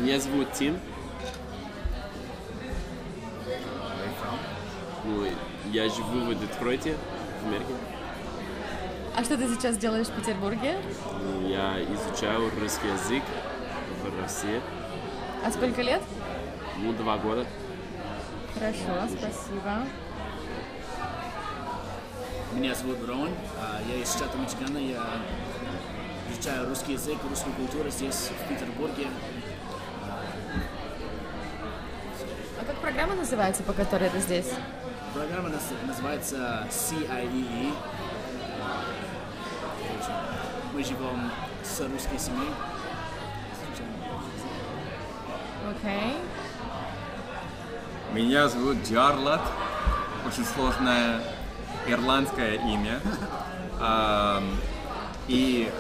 Меня зовут Тим. Ну, я живу в Детройте, в Америке. А что ты сейчас делаешь в Петербурге? Я изучаю русский язык в России. А сколько лет? 2 года. Хорошо, спасибо. Меня зовут Рон, я из штата Мичигана, я изучаю русский язык, русскую культуру здесь, в Петербурге. А как программа называется, по которой ты здесь? Программа называется CIEE. Мы живем с русской семьей. Окей. Меня зовут Джарлат, очень сложное ирландское имя. И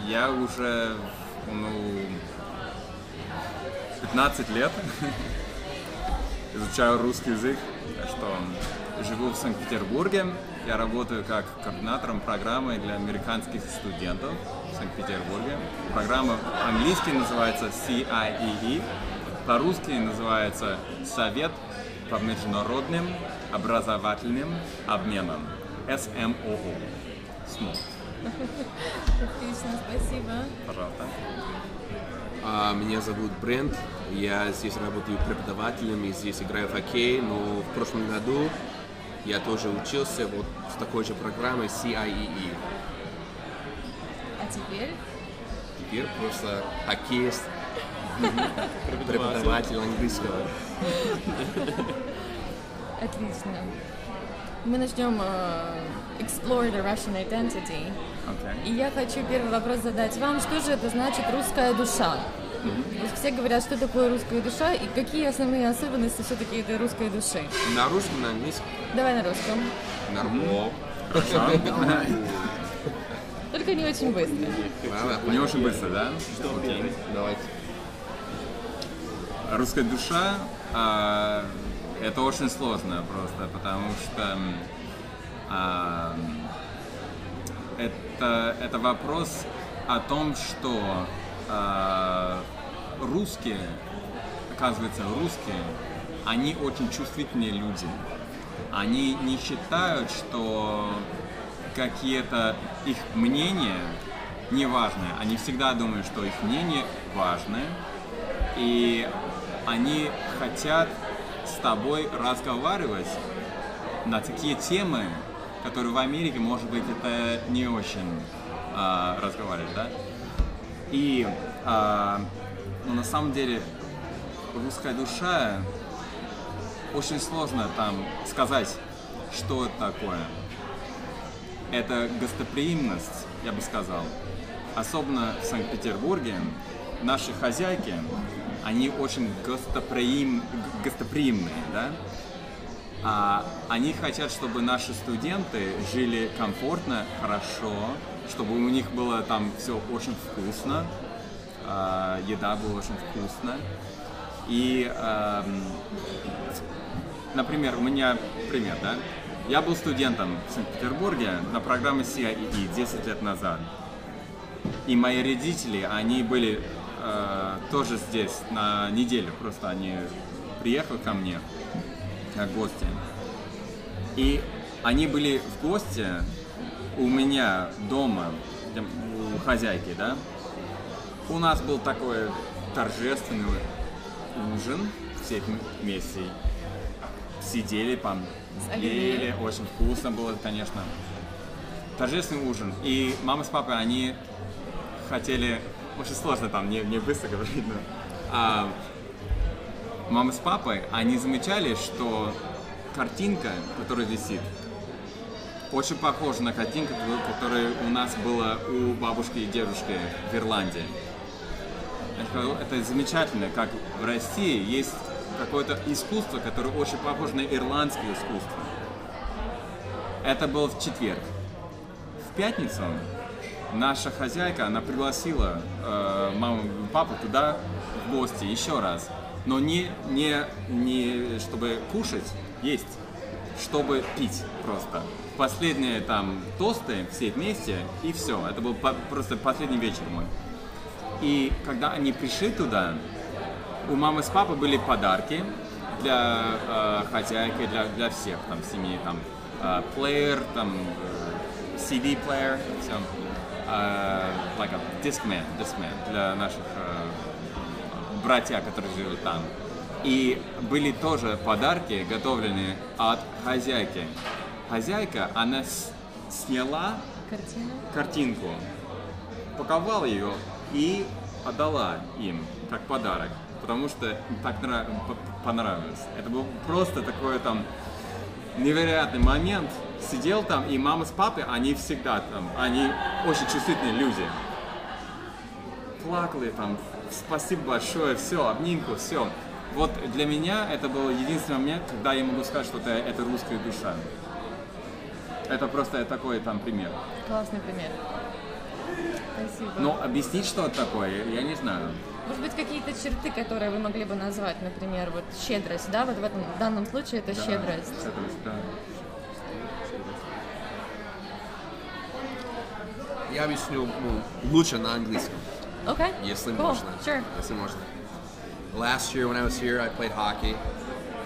я уже 15 лет изучаю русский язык, что живу в Санкт-Петербурге. Я работаю как координатором программы для американских студентов в Санкт-Петербурге. Программа по-английски называется CIEE, по-русски называется Совет по международным образовательным обменам, СМОО. Отлично, спасибо. Пожалуйста. Меня зовут Брент. Я здесь работаю преподавателем и здесь играю в хоккей, но в прошлом году я тоже учился вот с такой же программой CIEE. А теперь? Теперь просто хоккеист, преподаватель английского. Отлично. Мы начнем explore the Russian identity. Okay. И я хочу первый вопрос задать вам. Что же это значит русская душа? То есть все говорят, что такое русская душа и какие основные особенности все-таки этой русской души? На русском, на английском? Давай на русском. Нормально. Хорошо. Только не очень быстро. Не очень быстро, да? Окей, давайте. Русская душа это очень сложно просто, потому что это вопрос о том, что русские, оказывается, они очень чувствительные люди. Они не считают, что какие-то их мнения не важны. Они всегда думают, что их мнение важное. И они хотят с тобой разговаривать на такие темы, которые в Америке, может быть, это не очень разговаривать, да? И но на самом деле русская душа очень сложно там сказать, что это такое. Это гостеприимность, я бы сказал. Особенно в Санкт-Петербурге наши хозяйки, они очень гостеприимные, да? Они хотят, чтобы наши студенты жили комфортно, хорошо, чтобы у них было там все очень вкусно, еда была очень вкусная. И, например, у меня пример, да? Я был студентом в Санкт-Петербурге на программе CIEE 10 лет назад. И мои родители, они были тоже здесь на неделю, просто они приехали ко мне как гости. И они были в гости у меня дома, у хозяйки, да. У нас был такой торжественный ужин, все вместе сидели, ели, очень вкусно было, конечно. Торжественный ужин. И мама с папой, они хотели, очень сложно там, не быстро говорить, но мама с папой, они замечали, что картинка, которая висит, очень похожа на картинку, которая у нас была у бабушки и дедушки в Ирландии. Это замечательно, как в России есть какое-то искусство, которое очень похоже на ирландское искусство. Это было в четверг. В пятницу наша хозяйка, она пригласила маму и папу туда в гости еще раз. Но не чтобы кушать, есть, чтобы пить просто. Последние там тосты все вместе, и все. Это был просто последний вечер мой. И когда они пришли туда, у мамы с папой были подарки для хозяйки, для всех там в семье, там плеер, там CD player, все, like a Discman для наших братьев, которые живут там. И были тоже подарки, готовленные от хозяйки. Хозяйка, она сняла картинку, упаковала ее и отдала им как подарок, потому что им так понравилось. Это был просто такой там невероятный момент. Сидел там, и мама с папой, они всегда там, они очень чувствительные люди. Плакали там, спасибо большое, все, обнимку, все. Вот для меня это был единственный момент, когда я могу сказать, что это русская душа. Это просто такой там пример. Классный пример. Спасибо. Но объяснить, что это такое, я не знаю. Может быть, какие-то черты, которые вы могли бы назвать, например, вот щедрость, да? Вот в данном случае это щедрость. Щедрость, да. Я объясню лучше на английском. Okay. Если Cool. можно. Sure. Если можно. Last year when I was here, I played hockey,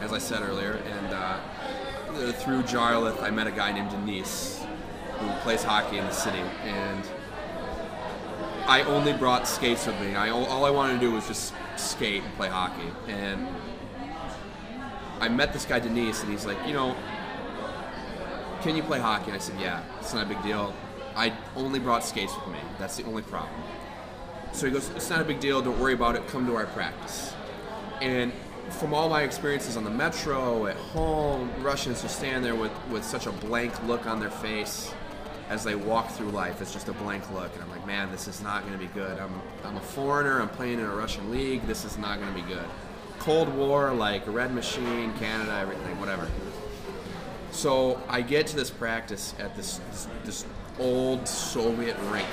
as I said earlier, and through Jarlath, I met a guy named Denise who plays hockey in the city, and I only brought skates with me. All I wanted to do was just skate and play hockey, and I met this guy Denise, and he's like, you know, can you play hockey? And I said, yeah, it's not a big deal. I only brought skates with me. That's the only problem. So he goes, it's not a big deal, don't worry about it, come to our practice. And from all my experiences on the metro, at home, Russians just stand there with such a blank look on their face as they walk through life. It's just a blank look, and I'm like, man, this is not going to be good. I'm a foreigner, I'm playing in a Russian league, this is not going to be good. Cold War, like Red Machine, Canada, everything, whatever. So I get to this practice at this old Soviet rink,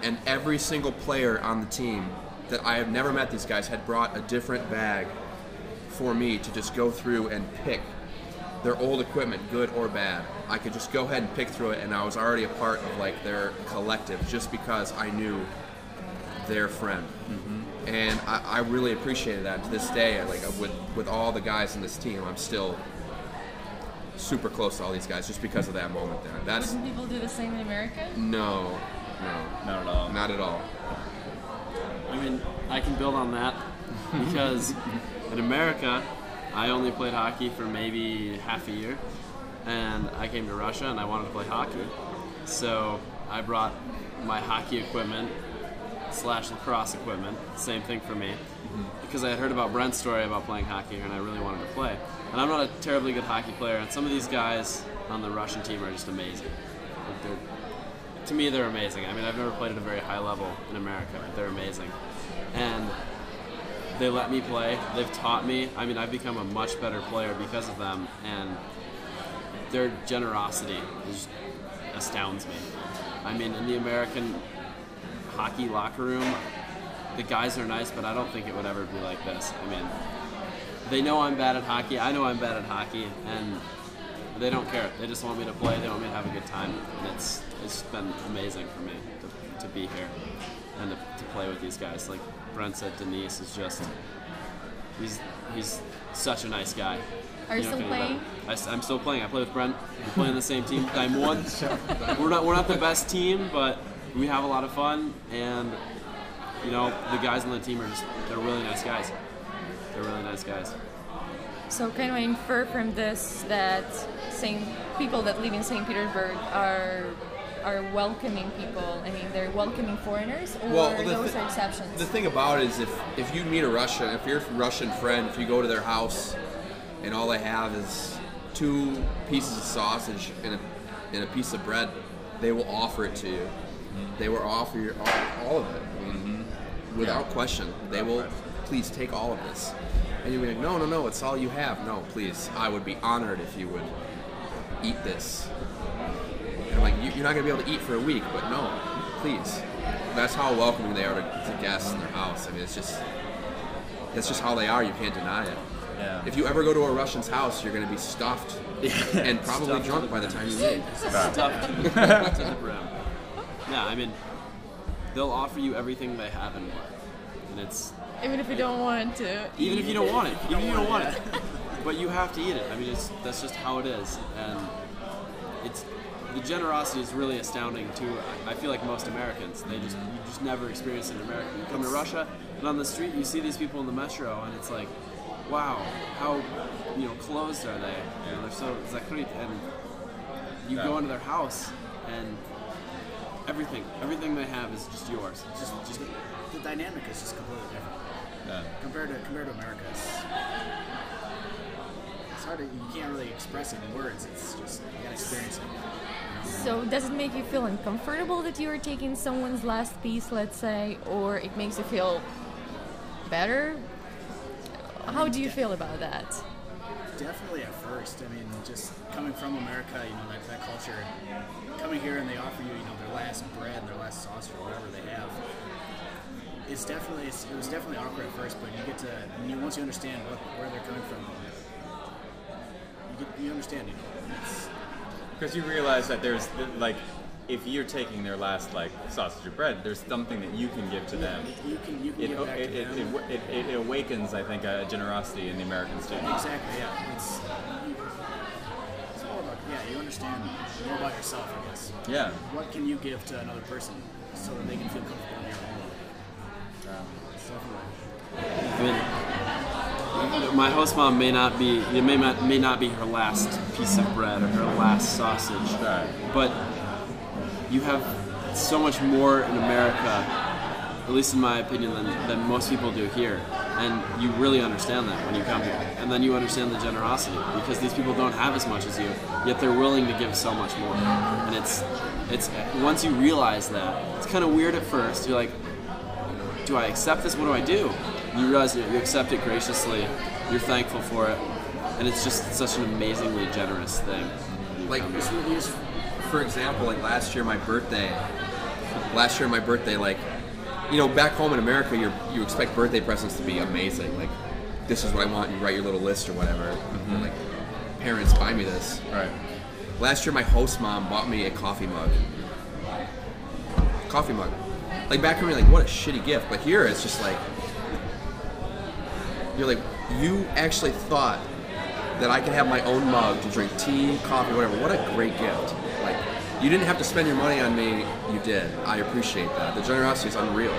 and every single player on the team that I have never met, these guys had brought a different bag for me to just go through and pick their old equipment, good or bad. I could just go ahead and pick through it, and I was already a part of like their collective just because I knew their friend. Mm-hmm. And I really appreciated that. To this day, like with all the guys in this team, I'm still super close to all these guys just because of that moment there. Wouldn't people do the same in America? No, Not at all. not at all. I mean, I can build on that because in America, I only played hockey for maybe half a year, and I came to Russia and I wanted to play hockey. So I brought my hockey equipment / lacrosse equipment, same thing for me, because I had heard about Brent's story about playing hockey here and I really wanted to play. And I'm not a terribly good hockey player, and some of these guys on the Russian team are just amazing. Like to me, they're amazing. I mean, I've never played at a very high level in America, but they're amazing. And they let me play. They've taught me. I mean, I've become a much better player because of them, and their generosity astounds me. I mean, in the American hockey locker room, the guys are nice, but I don't think it would ever be like this. I mean, they know I'm bad at hockey. I know I'm bad at hockey, and they don't care. They just want me to play. They want me to have a good time, and it's been amazing for me to be here and to play with these guys. Like Brent said, Denise is just he's such a nice guy. Are you still playing? I'm still playing. I play with Brent. We're playing on the same team. I'm one. We're not the best team, but we have a lot of fun, and you know the guys on the team they're really nice guys. They're really nice guys. So can we infer from this that people that live in St. Petersburg are welcoming people? I mean, they're welcoming foreigners, or those are exceptions? The thing about it is if you meet if your Russian friend, if you go to their house and all they have is 2 pieces of sausage and a piece of bread, they will offer it to you. They will offer you all of it. I mean, without question. They will, please take all of this. And you'll be like, no, it's all you have. No, please, I would be honored if you would eat this. And I'm like, you're not going to be able to eat for a week, but no, please. That's how welcoming they are to guests in their house. I mean, that's just how they are. You can't deny it. Yeah. If you ever go to a Russian's house, you're going to be stuffed and probably drunk by the time you leave. Stuffed to the brim. Yeah, I mean, they'll offer you everything they have and more. And Even if you don't want to. Even if you don't want it. Even if you don't want it. But you have to eat it. I mean, that's just how it is. And the generosity is really astounding to, I feel like, most Americans. You just never experience it in America. You come to Russia, and on the street you see these people in the metro, and it's like, wow, how closed are they? You know, they're so zakrit, and you go into their house, and everything they have is just yours. Just the dynamic is just completely different. Yeah. Compared to America, it's hard to, you can't really express it in words. It's just, you gotta experience it. So does it make you feel uncomfortable that you are taking someone's last piece, let's say, or it makes you feel better? How do you feel about that? Definitely at first. I mean, just coming from America, that culture, coming here and they offer you, their last bread, their last sauce, or whatever they have. It was definitely awkward at first, but once you understand where they're coming from, you understand, Because you realize that there's, like, if you're taking their last, like, sausage or bread, there's something that you can give to them. You can give back to them. It awakens, I think, a generosity in the American student. Exactly, yeah. It's more about, you understand more about yourself, I guess. Yeah. What can you give to another person so that they can feel comfortable in your home? I mean, my host mom may not be her last piece of bread or her last sausage, right. But you have so much more in America, at least in my opinion, than most people do here, and you really understand that when you come here, and then you understand the generosity because these people don't have as much as you, yet they're willing to give so much more, and it's once you realize that, it's kind of weird at first. You're like, do I accept this? What do I do? You realize you accept it graciously, you're thankful for it, and it's just such an amazingly generous thing. Like, for example, like last year my birthday, like, back home in America, you expect birthday presents to be amazing. Like, this is what I want. You write your little list or whatever. Mm-hmm. Like, parents buy me this. Right. Last year, my host mom bought me a coffee mug. Like, back home, you're like, what a shitty gift. But here, it's just like, you're like, you actually thought that I could have my own mug to drink tea, coffee, whatever. What a great gift. Like, you didn't have to spend your money on me. You did. I appreciate that. The generosity is unreal.